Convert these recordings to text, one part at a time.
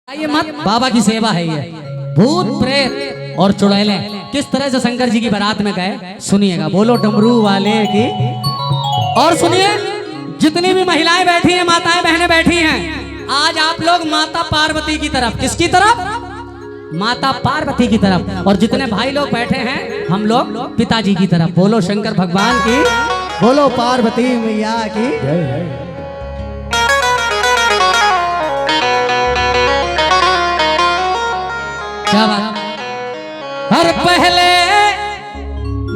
ये मत, बाबा की सेवा है ये। भूत प्रेत और चुड़ैले किस तरह से शंकर जी की बारात में गए सुनिएगा। बोलो डमरू वाले की। और सुनिए, जितनी भी महिलाएं बैठी हैं, माताएं बहनें बैठी हैं, आज आप लोग माता पार्वती की तरफ, किसकी तरफ? माता पार्वती की तरफ। और जितने भाई लोग बैठे हैं, हम लोग पिताजी की तरफ। बोलो शंकर भगवान की, बोलो पार्वती मैया की जय है। क्या बात? हर पहले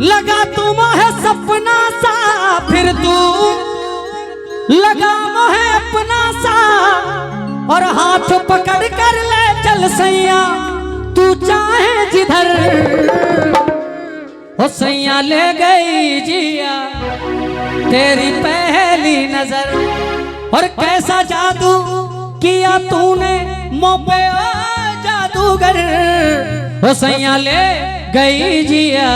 लगा तुम है सपना सा, फिर तू लगा मोहे अपना सा, और हाथ पकड़ कर ले चल सैया तू चाहे जिधर। ओ सैया ले गई जिया तेरी पहली नजर, और कैसा जादू किया तूने मोपे जादूगर। ओ सैया ले गई जिया।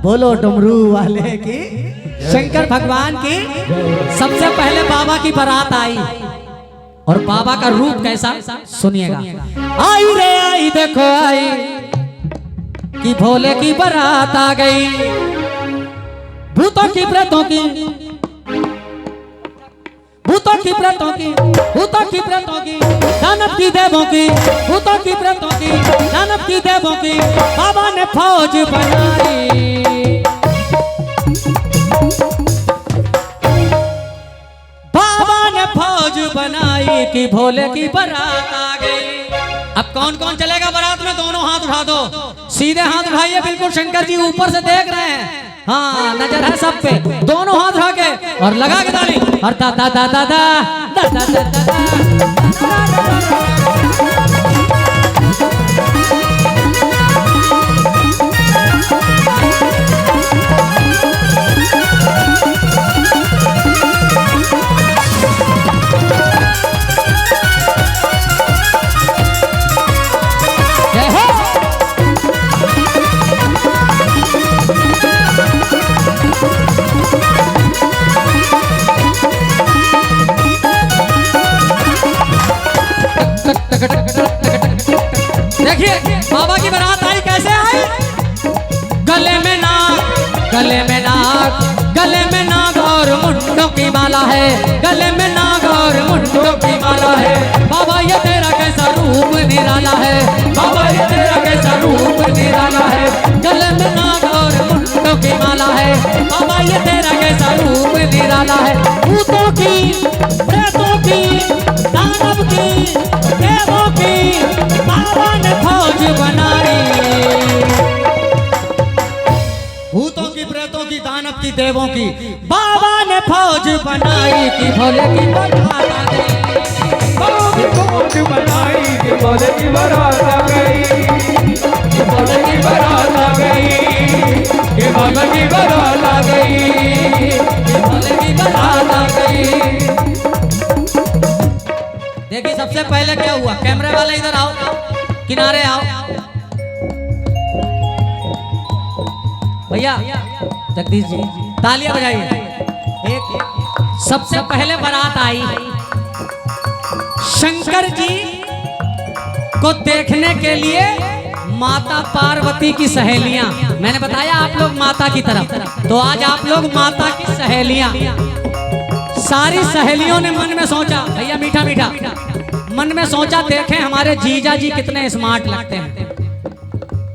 बोलो डमरू वाले की, शंकर भगवान की। सबसे पहले बाबा की बारात आई, और बाबा का रूप कैसा सुनिएगा। आई रे आई देखो आई कि भोले की बारात आ गई। भूतों की प्रेतों की, भूतों की प्रेतों की, भूतों की प्रेतों की, दानव की देवों की, भूतों की प्रेतों की, दानव की देवों की, बाबा ने फौज बनाई। बाबा ने फौज बनाई कि भोले की बारात आ गई। अब कौन कौन चलेगा बारात में? दोनों हाथ उठा दो, सीधे हाथ उठाइए। बिल्कुल शंकर जी ऊपर से देख रहे हैं, हाँ नजर है सब पे। दोनों हाथ उठा के और लगा के ताली, और दा दा दा दा दा दा दा बाबा की बारात आई। कैसे आई? गले में नाग, गले में नाग, गले में नाग और मुंडों की माला है। गले में नाग और मुंडों की माला है। बाबा ये तेरा कैसा रूप निराला है। बाबा ये तेरा कैसा रूप निराला है। गले में नाग और मुंडों की माला है। बाबा ये तेरा कैसा रूप निराला है। भूतों की, प्रेतों की, दानव की, देवों की, बाबा ने फौज बनाई। भूतों की, प्रेतों की, दानव की, देवों की, बाबा ने फौज बनाई कि भोले की बारात आ गई। फौज बनाई कि भोले की बारात आ गई। कि भोले की बारात आ गई। कि भोले की बारात आ गई। कि भोले की बारात आ गई। देखिए सबसे पहले क्या हुआ। कैमरे वाले इधर आओ, किनारे आओ भैया, जगदीश जी तालियां बजाइए। एक सबसे पहले बारात आई, शंकर जी को देखने के लिए माता पार्वती की सहेलियां। मैंने बताया आप लोग माता की तरफ, तो आज आप लोग माता की सहेलियां। सारी सहेलियों ने मन में सोचा, भैया मीठा मीठा, मन में सोचा देखें हमारे जीजा जी कितने स्मार्ट लगते हैं।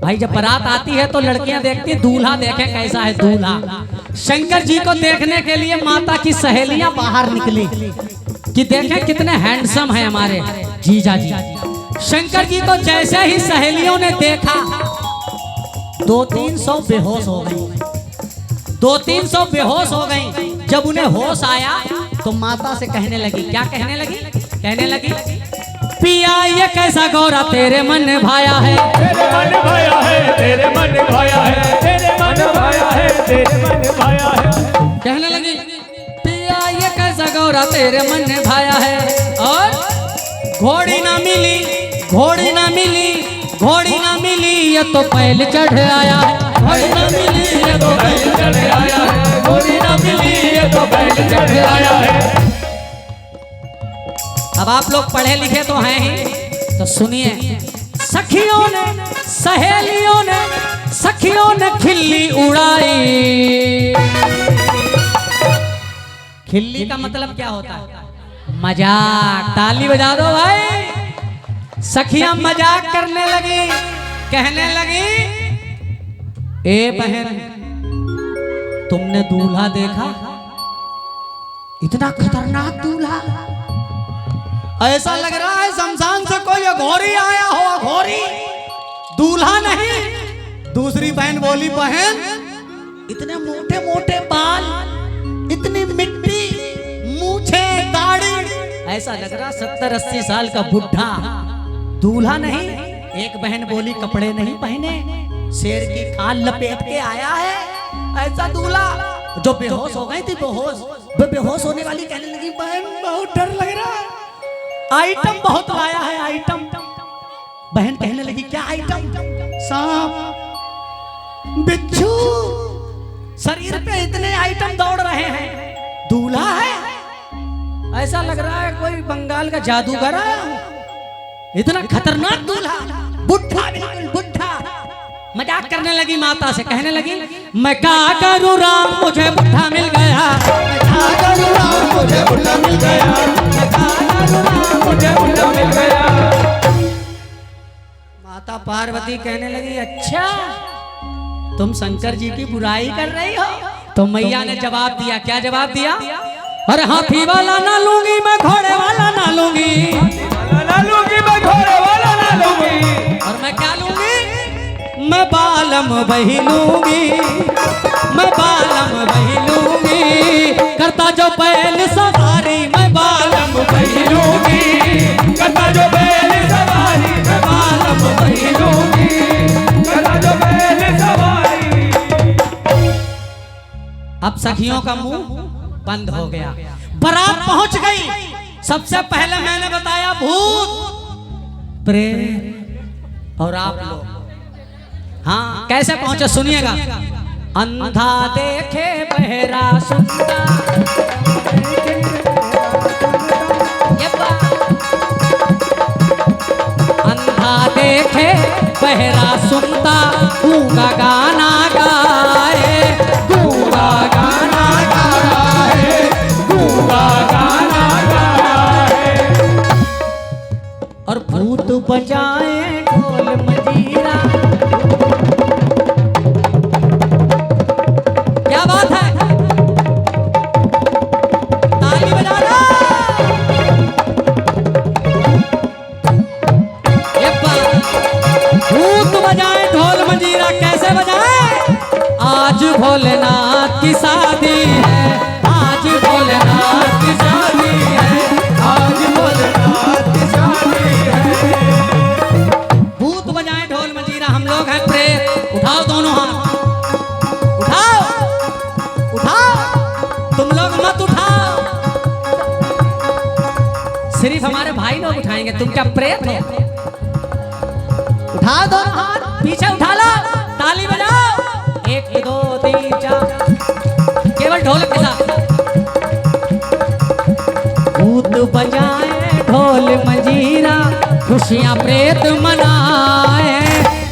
भाई जब बारात आती है तो लड़कियां देखती हैं, दूल्हा देखें कैसा है दूल्हा। शंकर जी को देखने के लिए माता की सहेलियां बाहर निकली कि देखें कितने हैंडसम है हमारे जीजा जी। शंकर जी को जैसे ही सहेलियों ने देखा, 200-300 बेहोश हो गई। 200-300 बेहोश हो गई। जब उन्हें होश आया तो माता से कहने लगी, क्या कहने लगी? कहने लगी, पिया ये कैसा गौरा तेरे मन भाया है। तेरे मन भाया है, तेरे मन भाया है, तेरे मन भाया है, तेरे मन भाया है। कहने लगी, पिया ये कैसा गौरा तेरे मन भाया है। और घोड़ी ना मिली, घोड़ी ना मिली, घोड़ी ना मिली, ये तो पहले चढ़ आया है। घोड़ी ना मिली, ये तो पहले चढ़ आया है। घोड़ी ना मिली, ये तो पहले चढ़ आया है। अब आप लोग पढ़े लिखे तो हैं ही, तो सुनिए। सखियों ने सहेलियों ने सखियों ने खिल्ली उड़ाई। खिल्ली का मतलब क्या होता है? मजाक। ताली बजा दो भाई। सखियां मजाक करने लगी, कहने लगी, ए बहन तुमने दूल्हा देखा? इतना खतरनाक दूल्हा, ऐसा लग रहा है शमशान से कोई घोड़ी आया हो। घोड़ी, दूल्हा नहीं। दूसरी बहन बोली, बहन इतने मोटे मोटे बाल, इतनी मिट्टी, मूछे, दाढ़ी, ऐसा लग रहा 70-80 साल का बुढ़ा। दूल्हा नहीं। एक बहन बोली, कपड़े नहीं पहने, शेर की खाल लपेट के आया है, ऐसा दूल्हा। जो बेहोश हो गई थी, बेहोश होने वाली कहने लगी, बहन बहुत डर लग रहा है, आइटम बहुत लाया है, आइटम। बहन कहने लगी, क्या आइटम? सांप, बिच्छू, शरीर पे इतने आइटम दौड़ रहे हैं, दूल्हा है, ऐसा लग रहा है कोई बंगाल का जादूगर है। इतना खतरनाक दूल्हा, बुढ़ा, बिल्कुल बुढ़ा। मजाक करने लगी माता से, कहने लगी, मैं क्या करूं राम मुझे बुढ़ा मिल गया, मैं क्या करूं राम मुझे बुढ़ा मिल गया, मैं क्या करूं राम मुझे बुढ़ा मिल गया। माता पार्वती कहने लगी, अच्छा तुम शंकर जी की बुराई कर रही हो? तो मैया ने जवाब दिया। क्या जवाब दिया? अरे हाथी वाला ना लूंगी मैं, घोड़े वाला ना लूंगी, ना लूंगी मैं, घोड़े वाला ना लूंगी। और मैं क्या लूंगी? मैं बालम वही लूंगी, मैं बालम वही लूंगी, करता जो बैल सवारी, मैं बालम वही लूंगी, करता जो बैल सवारी, मैं बालम वही लूंगी, करता जो बैल सवारी। अब सखियों का मुंह बंद हो गया। बारात पहुंच गई। सबसे पहले मैंने बताया भूत, प्रेत और आप लोग। हाँ, कैसे पहुंचे सुनिएगा। अंधा देखे बहरा सुनता, अंधा देखे बहरा सुनता, गूंगा गाना गाए, गूंगा गाना गाए, गूंगा गाना गाए। और भूत बजाए ढोल मजीरा। क्या बात है, ताली बजा दो। ये भूत बजाए ढोल मंजीरा, कैसे बजाए? आज भोलेनाथ की शादी है, आज भोलेनाथ की शादी है, आज भोलेनाथ की शादी है। भूत बजाए ढोल मंजीरा, हम लोग हैं प्रेत। उठाओ दोनों हाथ, उठाओ उठाओ, तुम लोग मत उठाओ, सिर्फ हमारे भाई लोग उठाएंगे। तुम क्या प्रेत हो? उठाओ दोनों हाथ, पीछे उठा लो, ताली बजाओ। 1 2 3 4, केवल ढोलक के साथ। भूत बजाए ढोल मंजीरा, खुशियां प्रेत मनाए,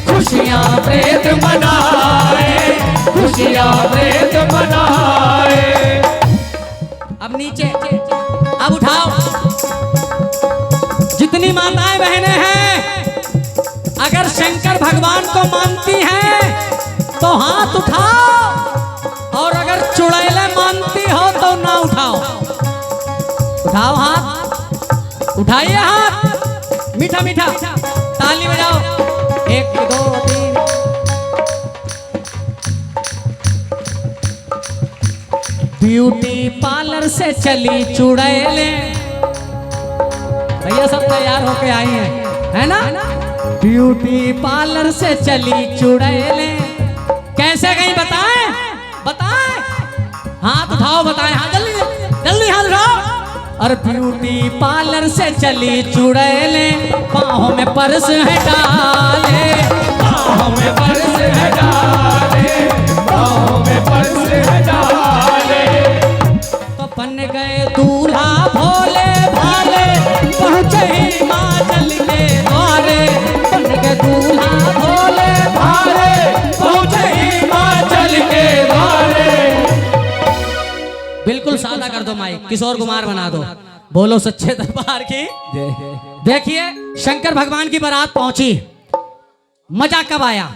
खुशियां प्रेत मनाए, खुशियां प्रेत मनाए। अब नीचे, अब उठाओ। जितनी माताएं बहनें हैं, अगर शंकर भगवान को मानती हैं तो हाथ उठाओ, और अगर चुड़ैले मानती हो तो ना उठाओ। उठाओ हाथ, उठाइए हाथ, मीठा मीठा ताली बजाओ। 1 2 3। ब्यूटी पार्लर से चली चुड़ैले, भैया सब तैयार होके आई हैं, है ना? ब्यूटी पार्लर से चली चुड़ैले, कैसे गई बताएं? बताएं, हाथ उठाओ, बताएं, हाँ जल्दी जल्दी हाथ उठाओ। और ब्यूटी पार्लर से चली चुड़ैले, बाहों में पर्स है डाले, बाहों में पर्स है डाले, बाहों में पर्स है डाले। तो बन गए दूल्हा भोले भाले, बिल्कुल सादा कर दो माइक, किशोर कुमार बना दो। बोलो सच्चे दरबार की। देखिए शंकर भगवान की बारात पहुंची, मजा कब आया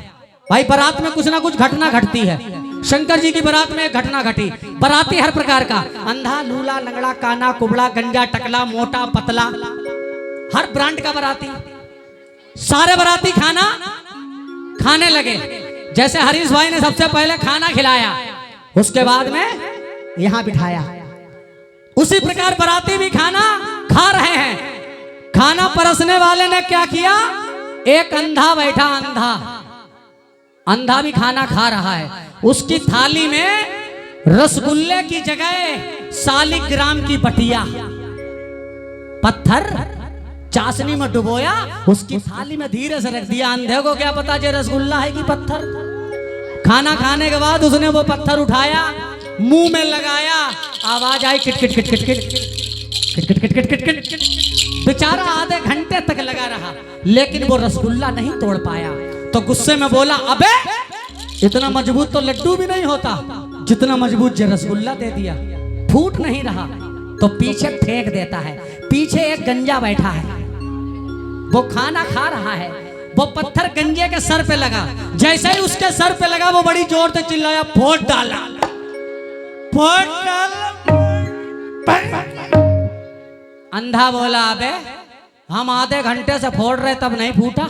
भाई? बारात में कुछ ना कुछ घटना घटती है। शंकर जी की बारात में एक घटना घटी। बाराती हर प्रकार का, अंधा, लूला, लंगड़ा, काना, कुबड़ा, गंजा, टकला, मोटा, पतला, हर ब्रांड का बाराती। सारे बाराती खाना खाने लगे। जैसे हरीश भाई ने सबसे पहले खाना खिलाया, उसके बाद में यहां बिठाया, उसी प्रकार बाराती भी खाना खा रहे हैं। खाना परसने वाले ने क्या किया? एक अंधा बैठा, अंधा भी खाना खा रहा है। उसकी थाली में रसगुल्ले की जगह सालिग्राम की बटिया, पत्थर चाशनी में डुबोया, उसकी थाली में धीरे से रख दिया। अंधे को क्या पता जे रसगुल्ला है कि पत्थर। खाना खाने के बाद उसने वो पत्थर उठाया, मुंह में लगाया, आवाज आई किट किट किट किट किट किट किट किट किट किट किट। बेचारा आधे घंटे तक लगा रहा, लेकिन वो रसगुल्ला नहीं तोड़ पाया। तो गुस्से में बोला, अबे इतना मजबूत तो लड्डू भी नहीं होता जितना मजबूत जे रसगुल्ला दे दिया, फूट नहीं रहा। तो पीछे फेंक देता है। पीछे एक गंजा बैठा है, वो खाना खा रहा है। वो पत्थर गंजे के सर पे लगा। जैसे ही उसके सर पे लगा, वो बड़ी जोर से चिल्लाया, फोड़ डाला, फोड़ डाला। अंधा बोला, अबे हम आधे घंटे से फोड़ रहे तब नहीं फूटा।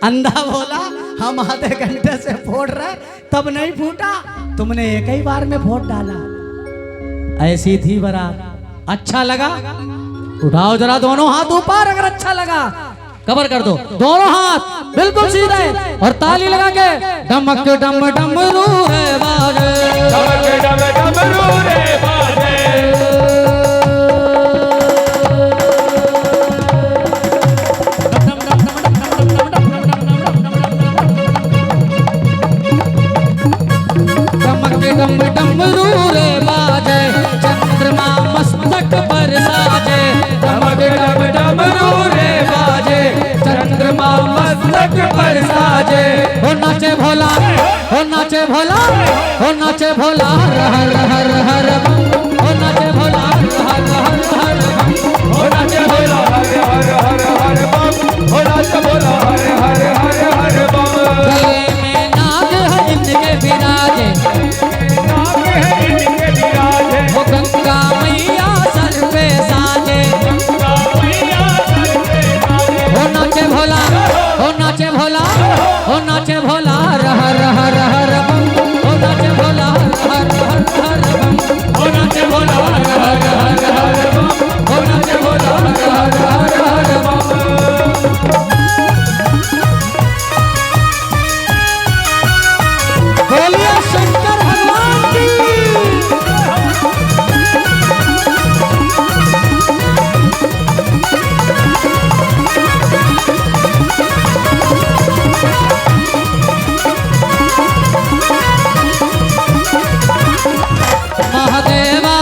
अंधा बोला, हम आधे घंटे से फोड़ रहे तब नहीं फूटा, तुमने एक ही बार में फोड़ डाला। ऐसी थी बारात। अच्छा लगा? उठाओ जरा दोनों हाथ ऊपर, अगर अच्छा लगा कवर कर दो। दोनों हाथ बिल्कुल सीधे और ताली लगा के, डमक डम डमरू रे बाजे, डमक डम डमरू रे बाजे। डम डमरू रे बाजे, चंद्रमा मस्तक पर साजे। डमक डम डमरू रे बाजे, चंद्रमा मस्तक पर साजे। हो नाचे भोला, हो नाचे भोला, हो नाचे भोला, हर हर हर बम। हो नाचे भोला, हर हर हर बम। हो नाचे भोला, हर हर हर हर बम। हो नाचे भोला, हर हर हर हर बम। गले में नाग है इनके विराजे, नाग है इनके विराजे। वो गंगा मैया सर पे साजे। गंगा मैया सर पे साजे। हो नाचे भोला, हो नाचे भोला, हो नाचे भोला, हर हर हर बम। हो नाचे भोला, हर हर हर बम। हो नाचे भोला, हर हर हर हर बम। हो नाचे भोला, हर हर हर हर बम। बोलिए शंकर भगवान की। महादेवा,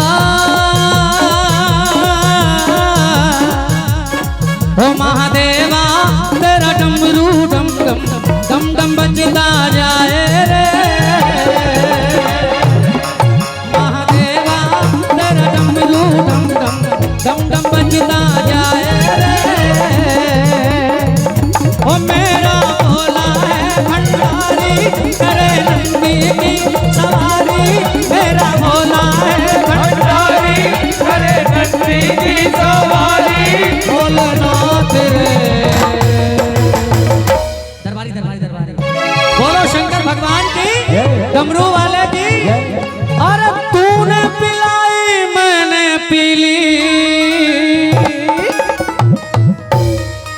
ओ महादेवा, तेरा डमरू डम डम डम डम बजता जाए रे। महादेवा, तेरा डमरू डम डम डम डम बजता जाए रे। ओ मेरा भोला है भंडारी, करे नंदी की सवारी। मेरा भोला है भंडारी, करे नंदी की सवारी। भोलेनाथ रे। दरबारी दरबारी दरबारी, बोलो शंकर भगवान की, डमरू वाले की। अरे तूने पिलाई मैंने पीली,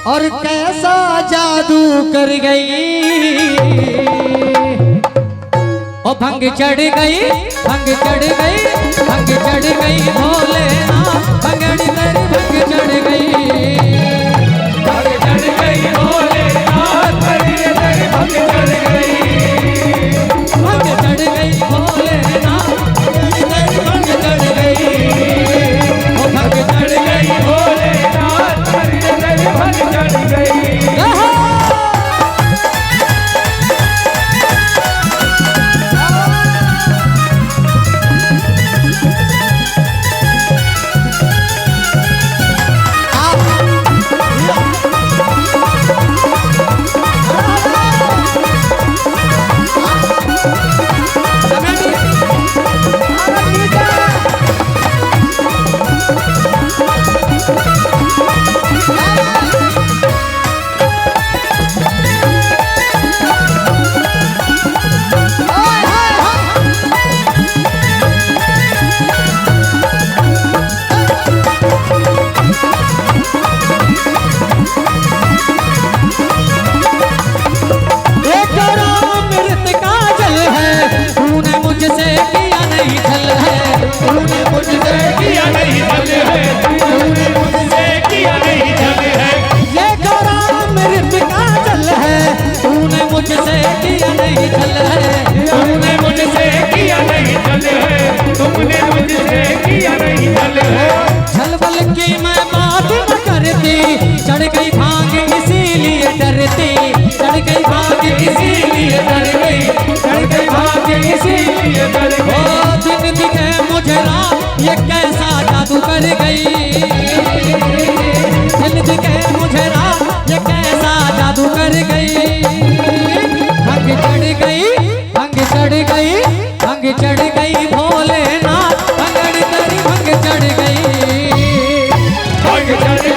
और कैसा जादू कर गई। ओ भंग चढ़ गई, भंग चढ़ गई, भंग चढ़ गई भोलेनाथ। भंगड़ी तेरी भंग चढ़ गई, भंग चढ़ गई भोलेनाथ। तेरी भंग चढ़ गई, भंग चढ़ गई भोलेनाथ। तेरी भंग चढ़ गई, ओ भंग चढ़ गई भोलेनाथ। तेरी भंग चढ़ गई।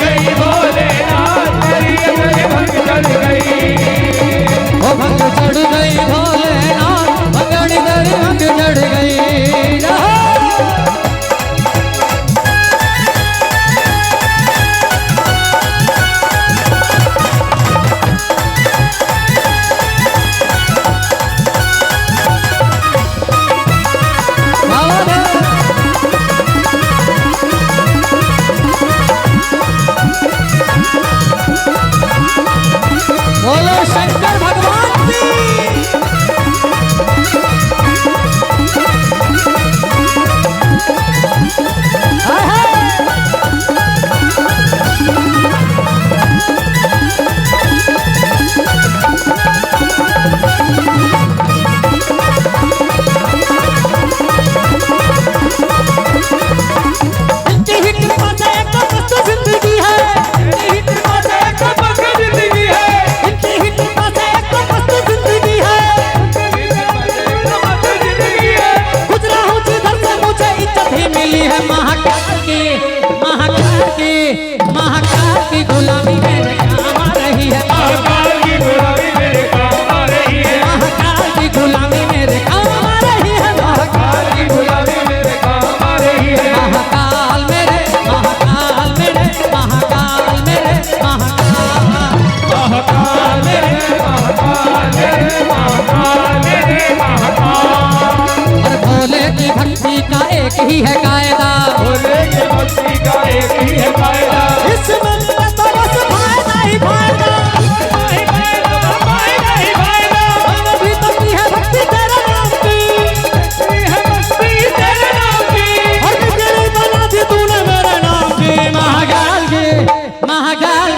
गई भोलेनाथ तेरी अंदर भंग चढ़ गई। ओ भंग चढ़ गई भोलेनाथ भंगड़ी गई भंग चढ़ गई। बोलो शंकर भगवान की। इनकी ही कृपा से एक मस्त जिंदगी है, इनकी ही कृपा से एक मस्त जिंदगी है, इनकी ही कृपा से एक मस्त जिंदगी है। मस्त जिंदगी है। गुजरा हूँ जिधर से मुझे इज्जत ही मिली है। महाकाल की महाकाल की महाकाल की गुलामी मेरे काम आ रही है। महाकाल की गुलामी मेरे काम आ रही है। महाकाल की गुलामी मेरे काम आ रही है। महाकाल की गुलामी मेरे काम आ रही है। महाकाल मेरे महाकाल मेरे महाकाल मेरे महाकाल महाकाल मेरे महाकाल मेरे महाकाल मेरे महाकाल। और भोले की भक्ति का एक ही है कायदा, भोले की भक्ति का एक ही है कायदा। इसमें मेरा तो बस फायदा ही फायदा, फायदा ही फायदा। मैंने भी तो की है भक्ति तेरे नाम की, है मस्ती तेरे नाम की। और बिगड़ी बना दी तूने मेरे नाम की। महाकाल की महाकाल